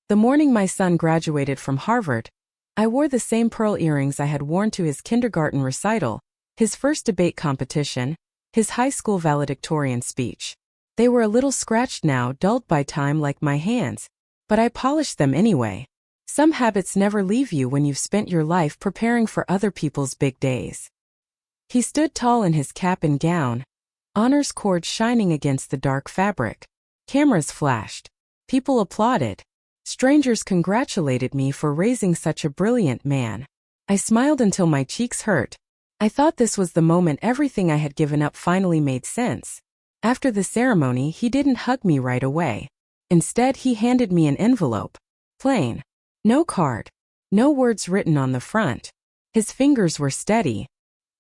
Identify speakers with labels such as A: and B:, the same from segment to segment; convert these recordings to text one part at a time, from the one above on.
A: The morning my son graduated from Harvard, I wore the same pearl earrings I had worn to his kindergarten recital, his first debate competition, his high school valedictorian speech. They were a little scratched now, dulled by time like my hands, but I polished them anyway. Some habits never leave you when you've spent your life preparing for other people's big days. He stood tall in his cap and gown, honors cord shining against the dark fabric. Cameras flashed. People applauded. Strangers congratulated me for raising such a brilliant man. I smiled until my cheeks hurt. I thought this was the moment everything I had given up finally made sense. After the ceremony, he didn't hug me right away. Instead, he handed me an envelope. Plain. No card. No words written on the front. His fingers were steady.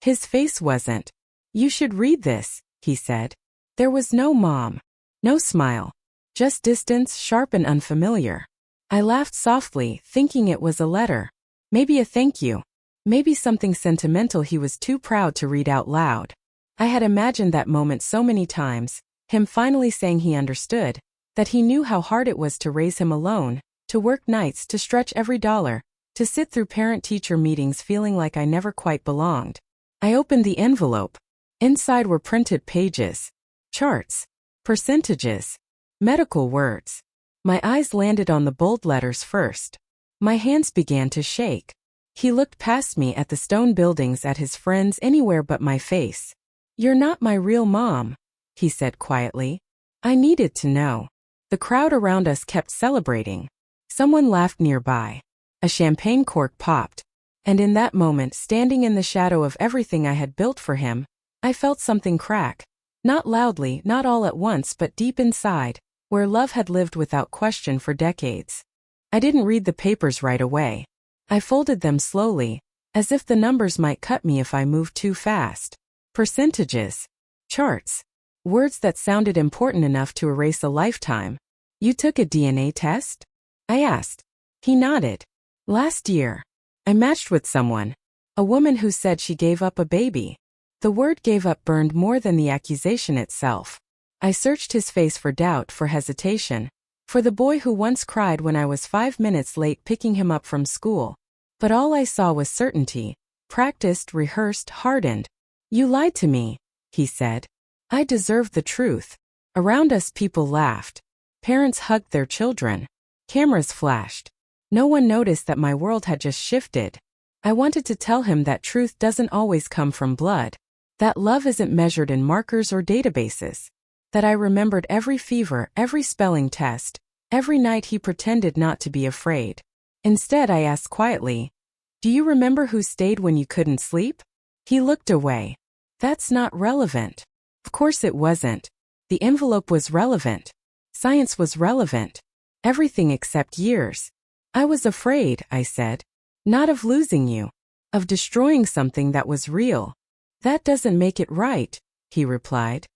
A: His face wasn't. "You should read this," he said. There was no mom. No smile. Just distance, sharp and unfamiliar. I laughed softly, thinking it was a letter. Maybe a thank you. Maybe something sentimental he was too proud to read out loud. I had imagined that moment so many times, him finally saying he understood, that he knew how hard it was to raise him alone, to work nights, to stretch every dollar, to sit through parent-teacher meetings feeling like I never quite belonged. I opened the envelope. Inside were printed pages, charts, percentages, medical words. My eyes landed on the bold letters first. My hands began to shake. He looked past me at the stone buildings, at his friends, anywhere but my face. "You're not my real mom," he said quietly. I needed to know. The crowd around us kept celebrating. Someone laughed nearby. A champagne cork popped. And in that moment, standing in the shadow of everything I had built for him, I felt something crack. Not loudly, not all at once, but deep inside, where love had lived without question for decades. I didn't read the papers right away. I folded them slowly, as if the numbers might cut me if I moved too fast. Percentages. Charts. Words that sounded important enough to erase a lifetime. "You took a DNA test?" I asked. He nodded. "Last year. I matched with someone. A woman who said she gave up a baby." The word "gave up" burned more than the accusation itself. I searched his face for doubt, for hesitation, for the boy who once cried when I was 5 minutes late picking him up from school. But all I saw was certainty, practiced, rehearsed, hardened. "You lied to me," he said. I deserved the truth. Around us people laughed. Parents hugged their children. Cameras flashed. No one noticed that my world had just shifted. I wanted to tell him that truth doesn't always come from blood. That love isn't measured in markers or databases. That I remembered every fever, every spelling test, every night he pretended not to be afraid. Instead, I asked quietly, "Do you remember who stayed when you couldn't sleep?" He looked away. "That's not relevant." Of course it wasn't. The envelope was relevant. Science was relevant. Everything except years. "I was afraid," I said. "Not of losing you. Of destroying something that was real." "That doesn't make it right," he replied.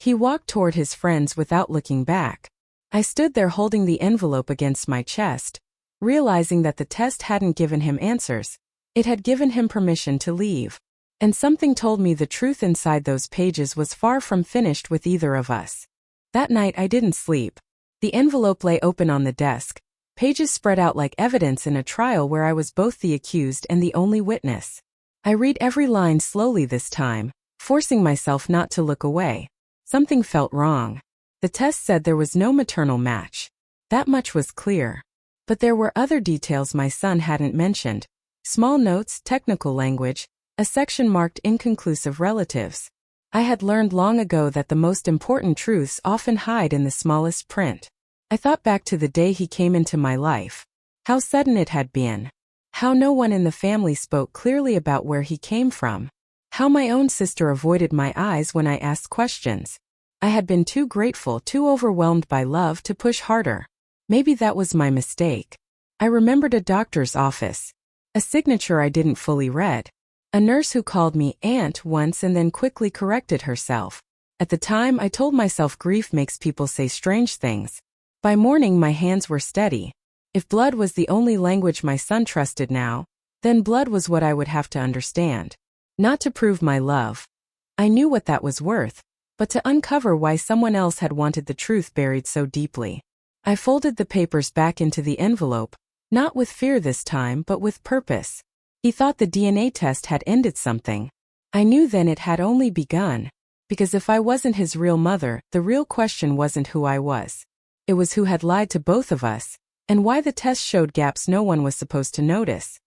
A: He walked toward his friends without looking back. I stood there holding the envelope against my chest, realizing that the test hadn't given him answers. It had given him permission to leave. And something told me the truth inside those pages was far from finished with either of us. That night I didn't sleep. The envelope lay open on the desk, pages spread out like evidence in a trial where I was both the accused and the only witness. I read every line slowly this time, forcing myself not to look away. Something felt wrong. The test said there was no maternal match. That much was clear. But there were other details my son hadn't mentioned. Small notes, technical language, a section marked inconclusive relatives. I had learned long ago that the most important truths often hide in the smallest print. I thought back to the day he came into my life. How sudden it had been. How no one in the family spoke clearly about where he came from. How my own sister avoided my eyes when I asked questions. I had been too grateful, too overwhelmed by love to push harder. Maybe that was my mistake. I remembered a doctor's office. A signature I didn't fully read. A nurse who called me aunt once and then quickly corrected herself. At the time, I told myself grief makes people say strange things. By morning, my hands were steady. If blood was the only language my son trusted now, then blood was what I would have to understand. Not to prove my love. I knew what that was worth, but to uncover why someone else had wanted the truth buried so deeply. I folded the papers back into the envelope, not with fear this time but with purpose. He thought the DNA test had ended something. I knew then it had only begun. Because if I wasn't his real mother, the real question wasn't who I was. It was who had lied to both of us, and why the test showed gaps no one was supposed to notice.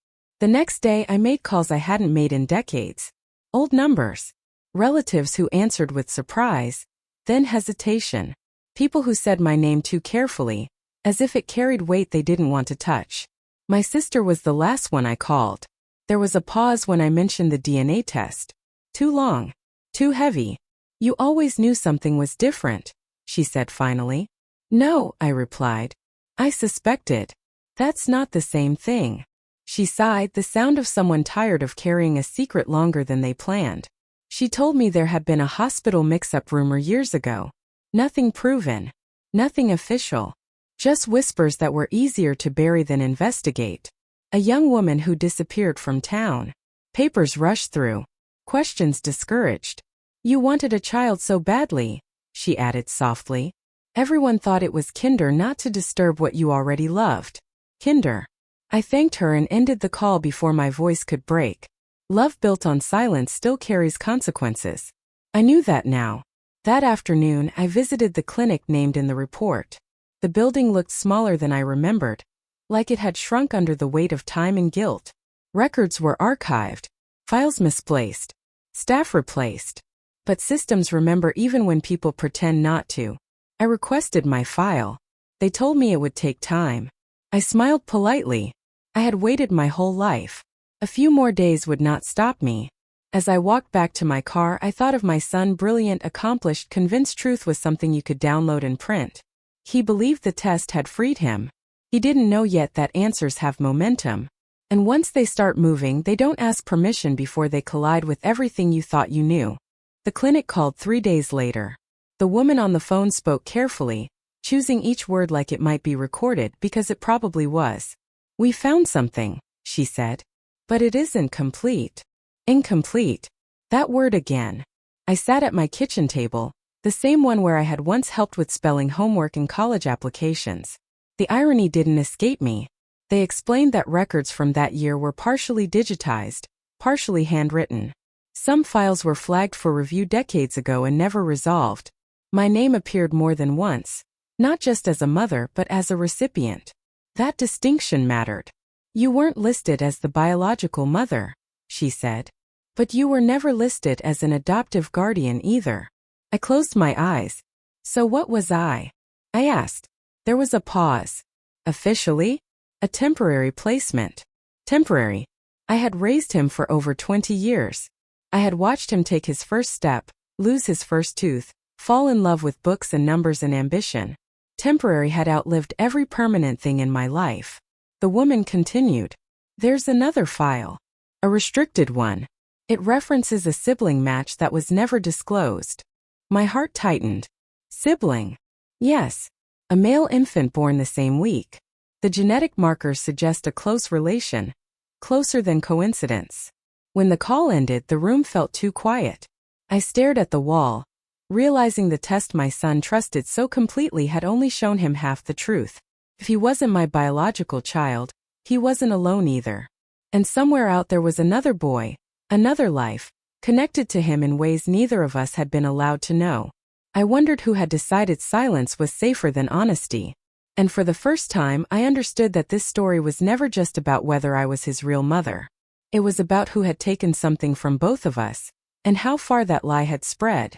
A: The next day I made calls I hadn't made in decades. Old numbers. Relatives who answered with surprise, then hesitation. People who said my name too carefully, as if it carried weight they didn't want to touch. My sister was the last one I called. There was a pause when I mentioned the DNA test. Too long. Too heavy. You always knew something was different, she said finally. No, I replied. I suspected. That's not the same thing. She sighed, the sound of someone tired of carrying a secret longer than they planned. She told me there had been a hospital mix-up rumor years ago. Nothing proven. Nothing official. Just whispers that were easier to bury than investigate. A young woman who disappeared from town. Papers rushed through. Questions discouraged. You wanted a child so badly, she added softly. Everyone thought it was kinder not to disturb what you already loved. Kinder. I thanked her and ended the call before my voice could break. Love built on silence still carries consequences. I knew that now. That afternoon, I visited the clinic named in the report. The building looked smaller than I remembered, like it had shrunk under the weight of time and guilt. Records were archived, files misplaced, staff replaced. But systems remember even when people pretend not to. I requested my file. They told me it would take time. I smiled politely. I had waited my whole life. A few more days would not stop me. As I walked back to my car, I thought of my son, brilliant, accomplished, convinced truth was something you could download and print. He believed the test had freed him. He didn't know yet that answers have momentum. And once they start moving, they don't ask permission before they collide with everything you thought you knew. The clinic called 3 days later. The woman on the phone spoke carefully, choosing each word like it might be recorded because it probably was. We found something, she said. But it isn't complete. Incomplete. That word again. I sat at my kitchen table, the same one where I had once helped with spelling homework in college applications. The irony didn't escape me. They explained that records from that year were partially digitized, partially handwritten. Some files were flagged for review decades ago and never resolved. My name appeared more than once, not just as a mother but as a recipient. That distinction mattered. You weren't listed as the biological mother, she said. But you were never listed as an adoptive guardian either. I closed my eyes. So what was I? I asked. There was a pause. Officially? A temporary placement. Temporary. I had raised him for over 20 years. I had watched him take his first step, lose his first tooth, fall in love with books and numbers and ambition. Temporary had outlived every permanent thing in my life. The woman continued. There's another file. A restricted one. It references a sibling match that was never disclosed. My heart tightened. Sibling. Yes. A male infant born the same week. The genetic markers suggest a close relation. Closer than coincidence. When the call ended, the room felt too quiet. I stared at the wall, realizing the test my son trusted so completely had only shown him half the truth. If he wasn't my biological child, he wasn't alone either. And somewhere out there was another boy, another life, connected to him in ways neither of us had been allowed to know. I wondered who had decided silence was safer than honesty. And for the first time, I understood that this story was never just about whether I was his real mother. It was about who had taken something from both of us, and how far that lie had spread.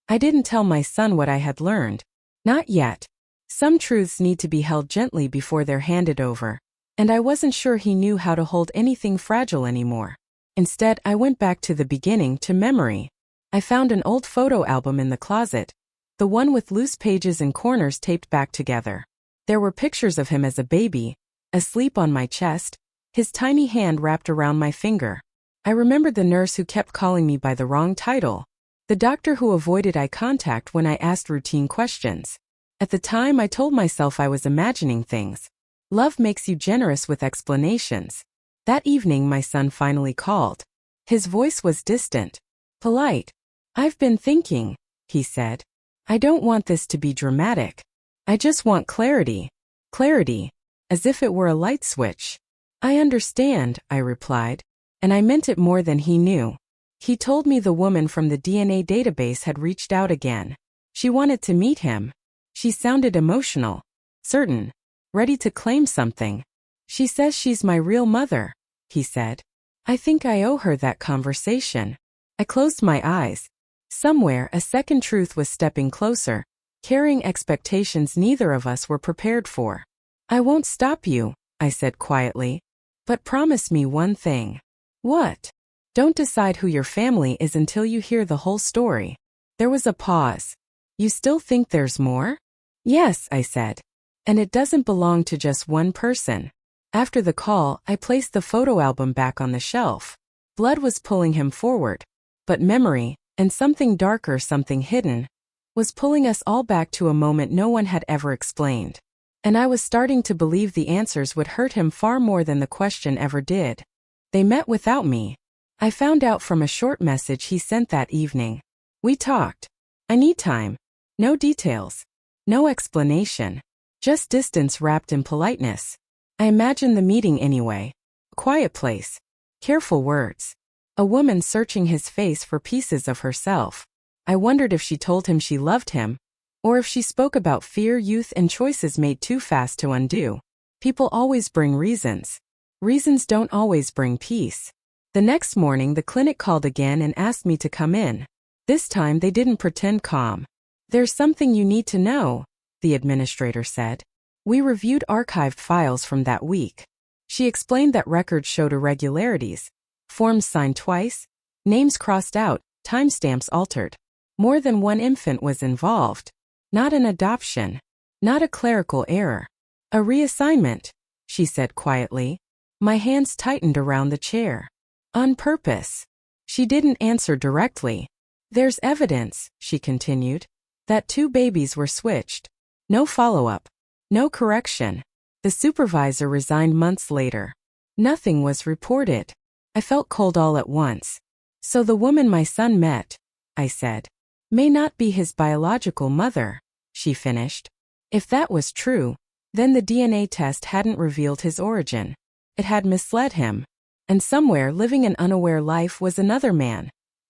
A: I didn't tell my son what I had learned. Not yet. Some truths need to be held gently before they're handed over, and I wasn't sure he knew how to hold anything fragile anymore. Instead, I went back to the beginning, to memory. I found an old photo album in the closet, the one with loose pages and corners taped back together. There were pictures of him as a baby, asleep on my chest, his tiny hand wrapped around my finger. I remembered the nurse who kept calling me by the wrong title, the doctor who avoided eye contact when I asked routine questions. At the time, I told myself I was imagining things. Love makes you generous with explanations. That evening, my son finally called. His voice was distant, polite. I've been thinking, he said. I don't want this to be dramatic. I just want clarity. Clarity. As if it were a light switch. I understand, I replied. And I meant it more than he knew. He told me the woman from the DNA database had reached out again. She wanted to meet him. She sounded emotional. Certain. Ready to claim something. She says she's my real mother, he said. I think I owe her that conversation. I closed my eyes. Somewhere, a second truth was stepping closer, carrying expectations neither of us were prepared for. I won't stop you, I said quietly. But promise me one thing. What? Don't decide who your family is until you hear the whole story. There was a pause. You still think there's more? Yes, I said. And it doesn't belong to just one person. After the call, I placed the photo album back on the shelf. Blood was pulling him forward. But memory, and something darker, something hidden, was pulling us all back to a moment no one had ever explained. And I was starting to believe the answers would hurt him far more than the question ever did. They met without me. I found out from a short message he sent that evening. We talked. I need time. No details. No explanation. Just distance wrapped in politeness. I imagined the meeting anyway. A quiet place. Careful words. A woman searching his face for pieces of herself. I wondered if she told him she loved him, or if she spoke about fear, youth, and choices made too fast to undo. People always bring reasons. Reasons don't always bring peace. The next morning the clinic called again and asked me to come in. This time they didn't pretend calm. There's something you need to know, the administrator said. We reviewed archived files from that week. She explained that records showed irregularities. Forms signed twice, names crossed out, timestamps altered. More than one infant was involved. Not an adoption. Not a clerical error. A reassignment, she said quietly. My hands tightened around the chair. On purpose. She didn't answer directly. There's evidence, she continued, that 2 babies were switched. No follow-up. No correction. The supervisor resigned months later. Nothing was reported. I felt cold all at once. So the woman my son met, I said, may not be his biological mother, she finished. If that was true, then the DNA test hadn't revealed his origin. It had misled him. And somewhere living an unaware life was another man.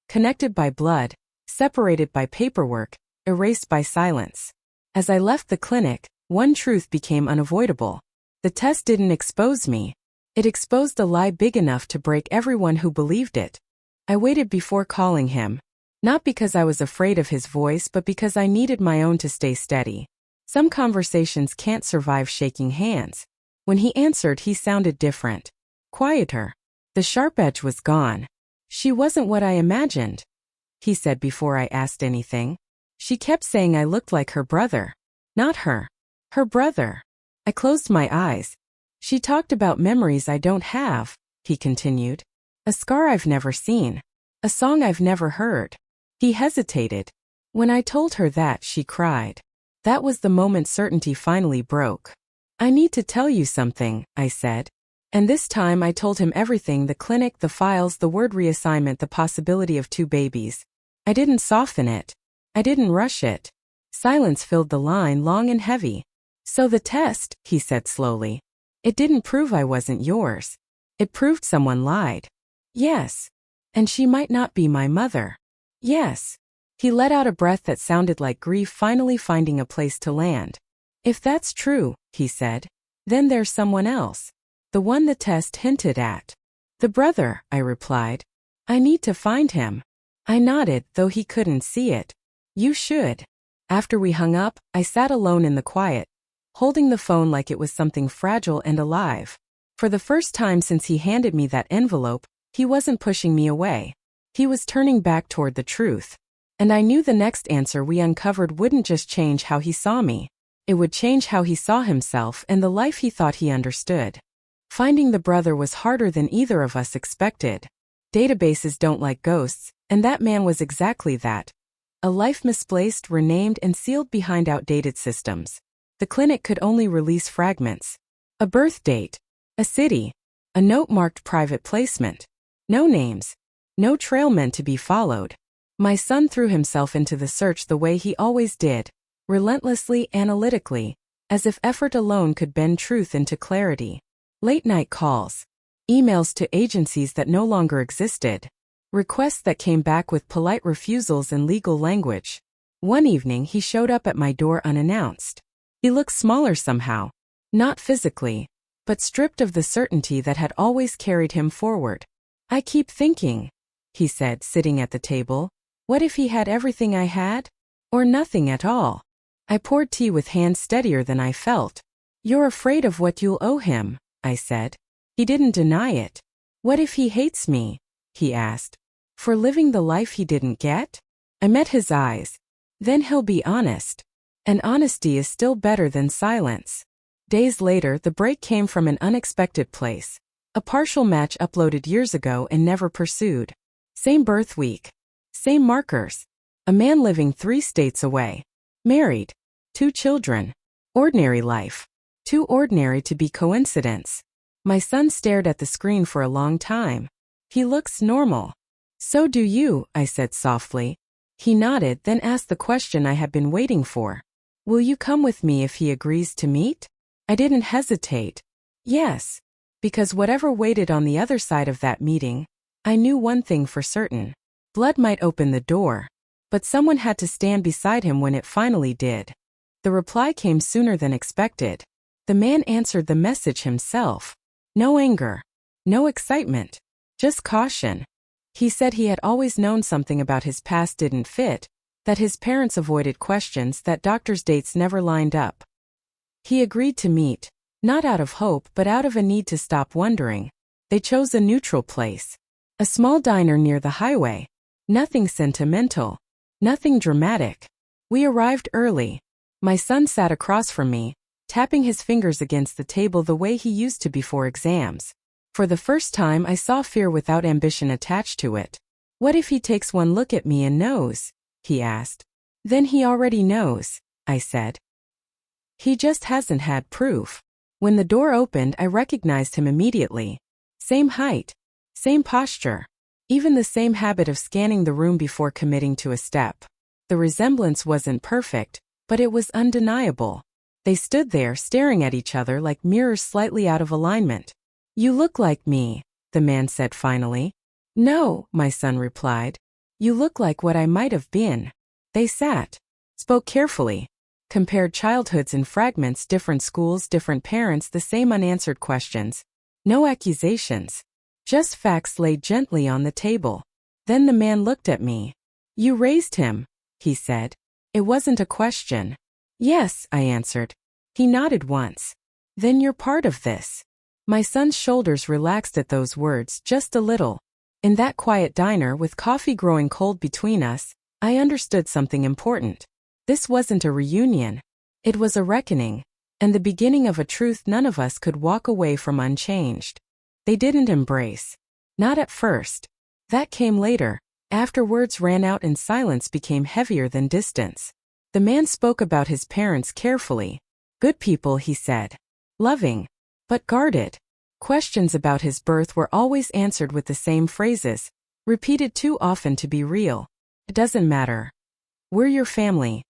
A: Connected by blood, separated by paperwork, erased by silence. As I left the clinic, one truth became unavoidable. The test didn't expose me. It exposed a lie big enough to break everyone who believed it. I waited before calling him. Not because I was afraid of his voice, but because I needed my own to stay steady. Some conversations can't survive shaking hands. When he answered, he sounded different. Quieter. The sharp edge was gone. She wasn't what I imagined, he said before I asked anything. She kept saying I looked like her brother. Not her. Her brother. I closed my eyes. She talked about memories I don't have, he continued. A scar I've never seen. A song I've never heard. He hesitated. When I told her that, she cried. That was the moment certainty finally broke. I need to tell you something, I said. And this time I told him everything: the clinic, the files, the word reassignment, the possibility of 2 babies. I didn't soften it. I didn't rush it. Silence filled the line, long and heavy. So the test, he said slowly. It didn't prove I wasn't yours. It proved someone lied. Yes. And she might not be my mother. Yes. He let out a breath that sounded like grief finally finding a place to land. If that's true, he said, then there's someone else. The one the test hinted at. The brother, I replied. I need to find him. I nodded, though he couldn't see it. You should. After we hung up, I sat alone in the quiet, holding the phone like it was something fragile and alive. For the first time since he handed me that envelope, he wasn't pushing me away. He was turning back toward the truth. And I knew the next answer we uncovered wouldn't just change how he saw me. It would change how he saw himself and the life he thought he understood. Finding the brother was harder than either of us expected. Databases don't like ghosts, and that man was exactly that. A life misplaced, renamed, and sealed behind outdated systems. The clinic could only release fragments. A birth date. A city. A note marked private placement. No names. No trail meant to be followed. My son threw himself into the search the way he always did. relentlessly analytically, as if effort alone could bend truth into clarity. Late-night calls, emails to agencies that no longer existed, requests that came back with polite refusals in legal language. One evening he showed up at my door unannounced. He looked smaller somehow, not physically, but stripped of the certainty that had always carried him forward. "I keep thinking," he said, sitting at the table, "what if he had everything I had? Or nothing at all?" I poured tea with hands steadier than I felt. "You're afraid of what you'll owe him," I said. He didn't deny it. "What if he hates me?" he asked. "For living the life he didn't get?" I met his eyes. "Then he'll be honest. And honesty is still better than silence." Days later, the break came from an unexpected place. A partial match uploaded years ago and never pursued. Same birth week. Same markers. A man living 3 states away. Married. 2 children. Ordinary life. Too ordinary to be coincidence. My son stared at the screen for a long time. "He looks normal." "So do you," I said softly. He nodded, then asked the question I had been waiting for. "Will you come with me if he agrees to meet?" I didn't hesitate. Yes. Because whatever waited on the other side of that meeting, I knew one thing for certain. Blood might open the door, but someone had to stand beside him when it finally did. The reply came sooner than expected. The man answered the message himself. No anger. No excitement. Just caution. He said he had always known something about his past didn't fit, that his parents avoided questions, that doctors' dates never lined up. He agreed to meet, not out of hope but out of a need to stop wondering. They chose a neutral place. A small diner near the highway. Nothing sentimental. Nothing dramatic. We arrived early. My son sat across from me, tapping his fingers against the table the way he used to before exams. For the first time I saw fear without ambition attached to it. "What if he takes one look at me and knows?" he asked. "Then he already knows," I said. "He just hasn't had proof." When the door opened, I recognized him immediately. Same height. Same posture. Even the same habit of scanning the room before committing to a step. The resemblance wasn't perfect, but it was undeniable. They stood there staring at each other like mirrors slightly out of alignment. "You look like me," the man said finally. "No," my son replied. "You look like what I might have been." They sat, spoke carefully, compared childhoods in fragments, different schools, different parents, the same unanswered questions. No accusations. Just facts laid gently on the table. Then the man looked at me. "You raised him," he said. It wasn't a question. "Yes," I answered. He nodded once. "Then you're part of this." My son's shoulders relaxed at those words just a little. In that quiet diner, with coffee growing cold between us, I understood something important. This wasn't a reunion. It was a reckoning, and the beginning of a truth none of us could walk away from unchanged. They didn't embrace. Not at first. That came later, after words ran out and silence became heavier than distance. The man spoke about his parents carefully. Good people, he said. Loving. But guarded. Questions about his birth were always answered with the same phrases, repeated too often to be real. "It doesn't matter. We're your family."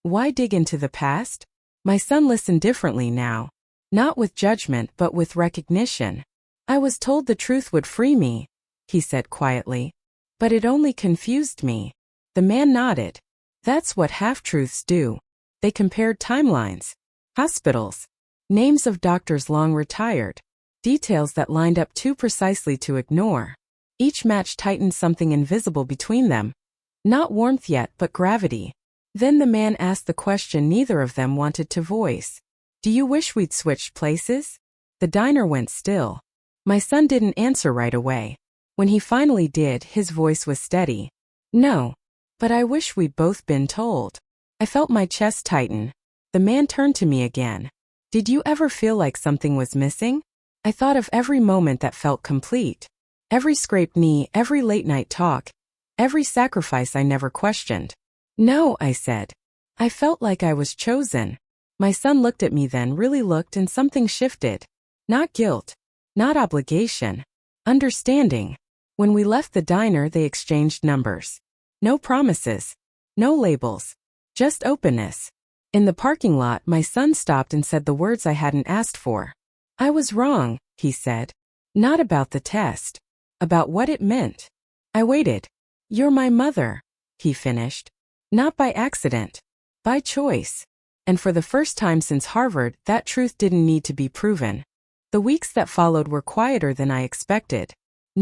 A: Why dig into the past? My son listened differently now. Not with judgment but with recognition. "I was told the truth would free me," he said quietly. "But it only confused me." The man nodded. That's what half-truths do. They compared timelines, hospitals, names of doctors long retired, details that lined up too precisely to ignore. Each match tightened something invisible between them. Not warmth yet, but gravity. Then the man asked the question neither of them wanted to voice. "Do you wish we'd switched places?" The diner went still. My son didn't answer right away. When he finally did, his voice was steady. "No. But I wish we'd both been told." I felt my chest tighten. The man turned to me again. "Did you ever feel like something was missing?" I thought of every moment that felt complete. Every scraped knee, every late-night talk, every sacrifice I never questioned. "No," I said. "I felt like I was chosen." My son looked at me then, really looked, and something shifted. Not guilt. Not obligation. Understanding. When we left the diner, they exchanged numbers. No promises. No labels. Just openness. In the parking lot, my son stopped and said the words I hadn't asked for. I was wrong, he said. Not about the test. About what it meant. I waited. You're my mother, he finished. Not by accident. By choice. And for the first time since Harvard, that truth didn't need to be proven. The weeks that followed were quieter than I expected.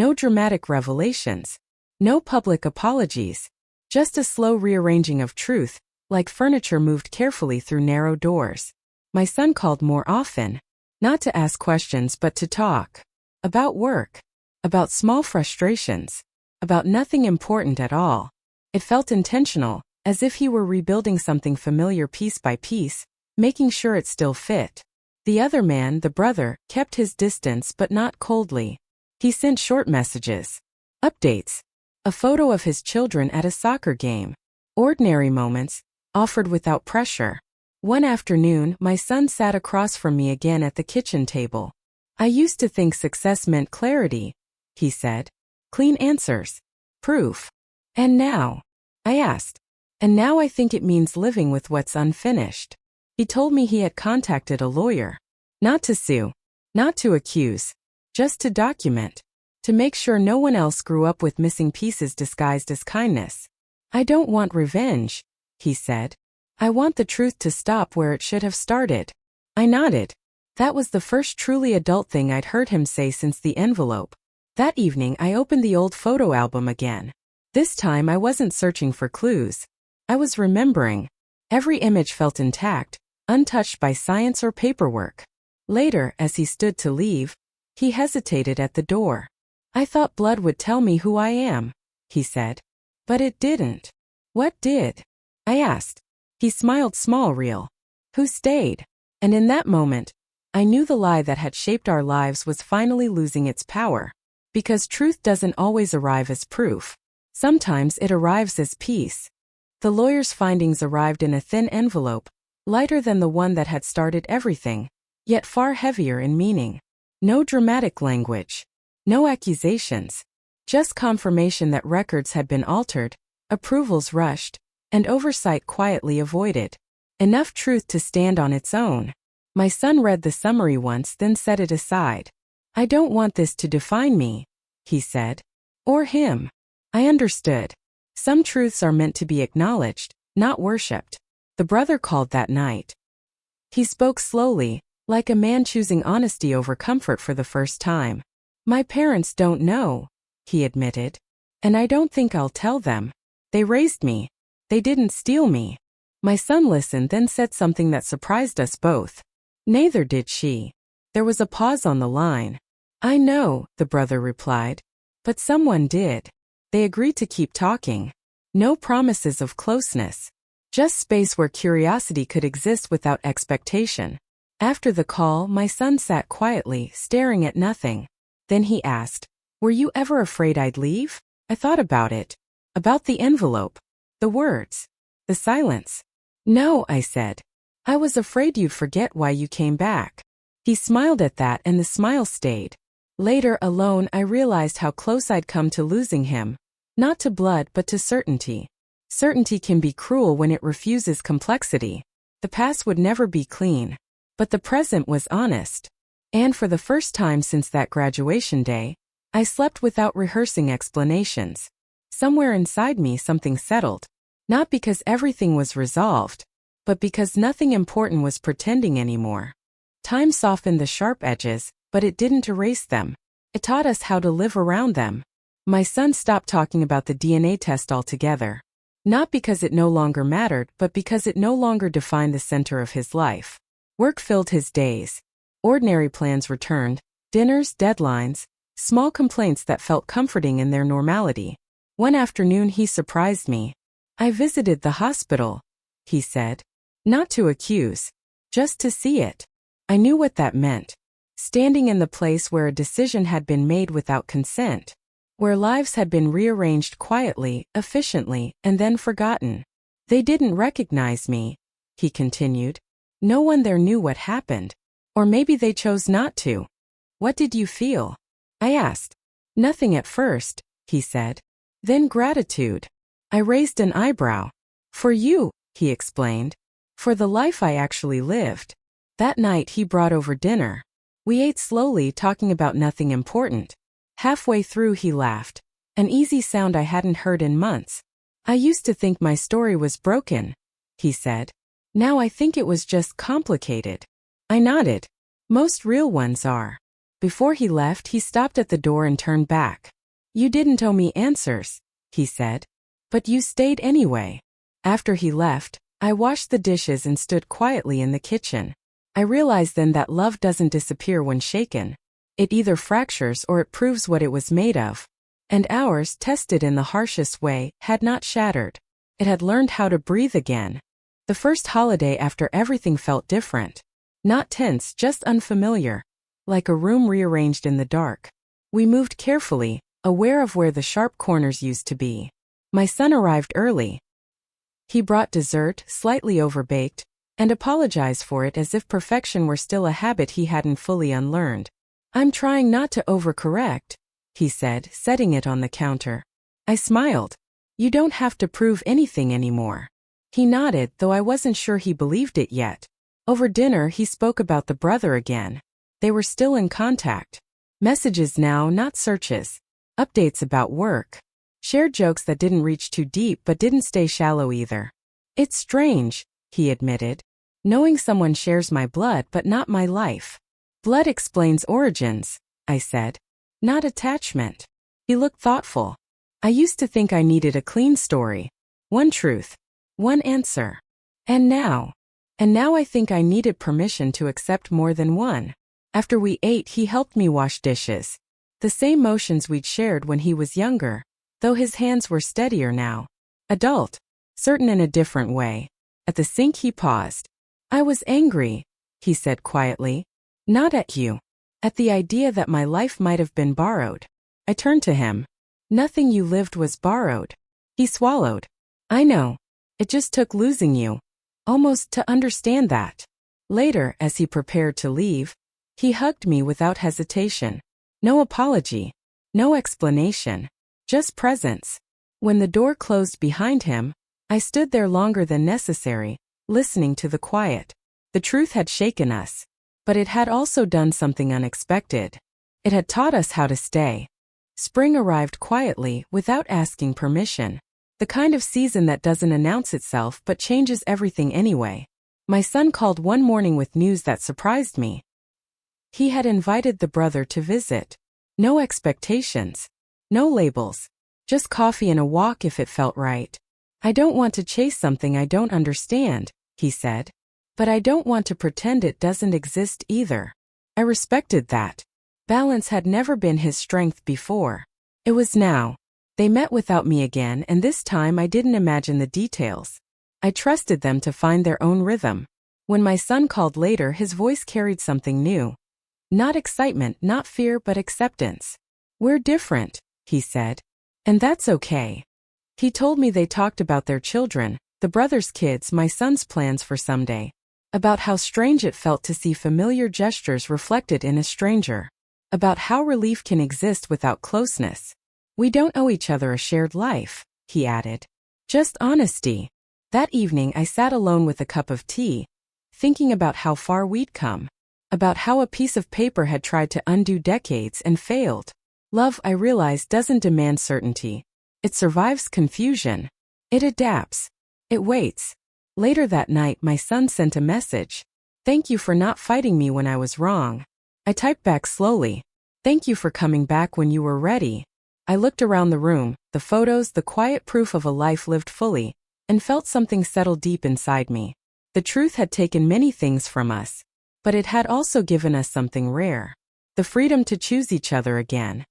A: No dramatic revelations. No public apologies. Just a slow rearranging of truth, like furniture moved carefully through narrow doors. My son called more often. Not to ask questions but to talk. About work. About small frustrations. About nothing important at all. It felt intentional, as if he were rebuilding something familiar piece by piece, making sure it still fit. The other man, the brother, kept his distance but not coldly. He sent short messages. Updates. A photo of his children at a soccer game. Ordinary moments, offered without pressure. One afternoon, my son sat across from me again at the kitchen table. I used to think success meant clarity, he said. Clean answers. Proof. And now? I asked. And now I think it means living with what's unfinished. He told me he had contacted a lawyer. Not to sue. Not to accuse. Just to document. To make sure no one else grew up with missing pieces disguised as kindness. I don't want revenge, he said. I want the truth to stop where it should have started. I nodded. That was the first truly adult thing I'd heard him say since the envelope. That evening I opened the old photo album again. This time I wasn't searching for clues. I was remembering. Every image felt intact, untouched by science or paperwork. Later, as he stood to leave, he hesitated at the door. I thought blood would tell me who I am, he said. But it didn't. What did? I asked. He smiled small real. Who stayed? And in that moment, I knew the lie that had shaped our lives was finally losing its power. Because truth doesn't always arrive as proof. Sometimes it arrives as peace. The lawyer's findings arrived in a thin envelope, lighter than the one that had started everything, yet far heavier in meaning. No dramatic language. No accusations. Just confirmation that records had been altered, approvals rushed, and oversight quietly avoided. Enough truth to stand on its own. My son read the summary once, then set it aside. I don't want this to define me, he said. Or him. I understood. Some truths are meant to be acknowledged, not worshipped. The brother called that night. He spoke slowly, like a man choosing honesty over comfort for the first time. My parents don't know, he admitted. And I don't think I'll tell them. They raised me. They didn't steal me. My son listened, then said something that surprised us both. Neither did she. There was a pause on the line. I know, the brother replied. But someone did. They agreed to keep talking. No promises of closeness. Just space where curiosity could exist without expectation. After the call, my son sat quietly, staring at nothing. Then he asked, Were you ever afraid I'd leave? I thought about it. About the envelope. The words. The silence. No, I said. I was afraid you'd forget why you came back. He smiled at that, and the smile stayed. Later, alone, I realized how close I'd come to losing him. Not to blood, but to certainty. Certainty can be cruel when it refuses complexity. The past would never be clean. But the present was honest. And for the first time since that graduation day, I slept without rehearsing explanations. Somewhere inside me something settled. Not because everything was resolved, but because nothing important was pretending anymore. Time softened the sharp edges, but it didn't erase them. It taught us how to live around them. My son stopped talking about the DNA test altogether. Not because it no longer mattered, but because it no longer defined the center of his life. Work filled his days. Ordinary plans returned, dinners, deadlines, small complaints that felt comforting in their normality. One afternoon he surprised me. I visited the hospital, he said. Not to accuse, just to see it. I knew what that meant. Standing in the place where a decision had been made without consent. Where lives had been rearranged quietly, efficiently, and then forgotten. They didn't recognize me, he continued. No one there knew what happened. Or maybe they chose not to. What did you feel? I asked. Nothing at first, he said. Then gratitude. I raised an eyebrow. For you, he explained. For the life I actually lived. That night he brought over dinner. We ate slowly, talking about nothing important. Halfway through he laughed. An easy sound I hadn't heard in months. "I used to think my story was broken," he said. "Now I think it was just complicated." I nodded. "Most real ones are." Before he left, he stopped at the door and turned back. "You didn't owe me answers," he said. "But you stayed anyway." After he left, I washed the dishes and stood quietly in the kitchen. I realized then that love doesn't disappear when shaken. It either fractures or it proves what it was made of. And ours, tested in the harshest way, had not shattered. It had learned how to breathe again. The first holiday after everything felt different. Not tense, just unfamiliar. Like a room rearranged in the dark. We moved carefully, aware of where the sharp corners used to be. My son arrived early. He brought dessert, slightly overbaked, and apologized for it as if perfection were still a habit he hadn't fully unlearned. "I'm trying not to overcorrect," he said, setting it on the counter. I smiled. "You don't have to prove anything anymore." He nodded, though I wasn't sure he believed it yet. Over dinner he spoke about the brother again. They were still in contact. Messages now, not searches. Updates about work. Shared jokes that didn't reach too deep but didn't stay shallow either. "It's strange," he admitted. "Knowing someone shares my blood but not my life." "Blood explains origins," I said. "Not attachment." He looked thoughtful. "I used to think I needed a clean story. One truth. One answer. And now I think I needed permission to accept more than one." After we ate, he helped me wash dishes. The same motions we'd shared when he was younger, though his hands were steadier now. Adult. Certain in a different way. At the sink he paused. "I was angry," he said quietly. "Not at you. At the idea that my life might have been borrowed." I turned to him. "Nothing you lived was borrowed." He swallowed. "I know. It just took losing you. Almost to understand that." Later, as he prepared to leave, he hugged me without hesitation. No apology. No explanation. Just presence. When the door closed behind him, I stood there longer than necessary, listening to the quiet. The truth had shaken us. But it had also done something unexpected. It had taught us how to stay. Spring arrived quietly, without asking permission. The kind of season that doesn't announce itself but changes everything anyway. My son called one morning with news that surprised me. He had invited the brother to visit. No expectations. No labels. Just coffee and a walk if it felt right. "I don't want to chase something I don't understand," he said. "But I don't want to pretend it doesn't exist either." I respected that. Balance had never been his strength before. It was now. They met without me again, and this time I didn't imagine the details. I trusted them to find their own rhythm. When my son called later, his voice carried something new. Not excitement, not fear, but acceptance. "We're different," he said. "And that's okay." He told me they talked about their children, the brother's kids, my son's plans for someday. About how strange it felt to see familiar gestures reflected in a stranger. About how relief can exist without closeness. "We don't owe each other a shared life," he added. "Just honesty." That evening I sat alone with a cup of tea, thinking about how far we'd come. About how a piece of paper had tried to undo decades and failed. Love, I realized, doesn't demand certainty. It survives confusion. It adapts. It waits. Later that night, my son sent a message. "Thank you for not fighting me when I was wrong." I typed back slowly. "Thank you for coming back when you were ready." I looked around the room, the photos, the quiet proof of a life lived fully, and felt something settle deep inside me. The truth had taken many things from us, but it had also given us something rare. The freedom to choose each other again.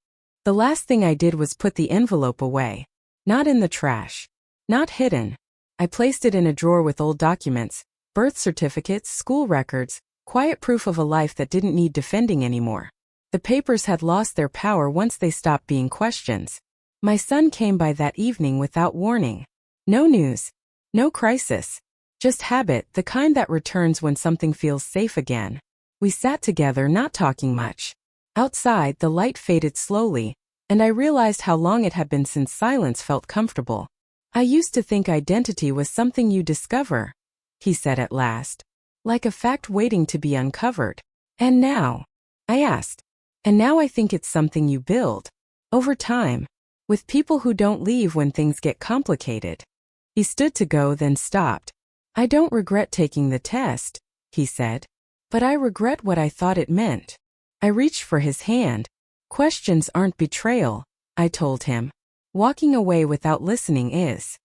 A: The last thing I did was put the envelope away. Not in the trash. Not hidden. I placed it in a drawer with old documents, birth certificates, school records, quiet proof of a life that didn't need defending anymore. The papers had lost their power once they stopped being questions. My son came by that evening without warning. No news. No crisis. Just habit, the kind that returns when something feels safe again. We sat together, not talking much. Outside, the light faded slowly, and I realized how long it had been since silence felt comfortable. "I used to think identity was something you discover," he said at last, like a fact waiting to be uncovered. And now? I asked. And now I think it's something you build. Over time. With people who don't leave when things get complicated. He stood to go, then stopped. I don't regret taking the test, he said. But I regret what I thought it meant. I reached for his hand. Questions aren't betrayal, I told him. Walking away without listening is.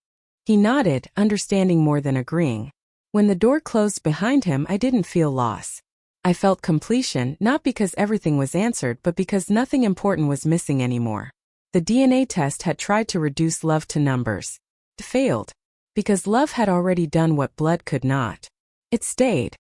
A: He nodded, understanding more than agreeing. When the door closed behind him, I didn't feel loss. I felt completion, not because everything was answered, but because nothing important was missing anymore. The DNA test had tried to reduce love to numbers. It failed. Because love had already done what blood could not. It stayed.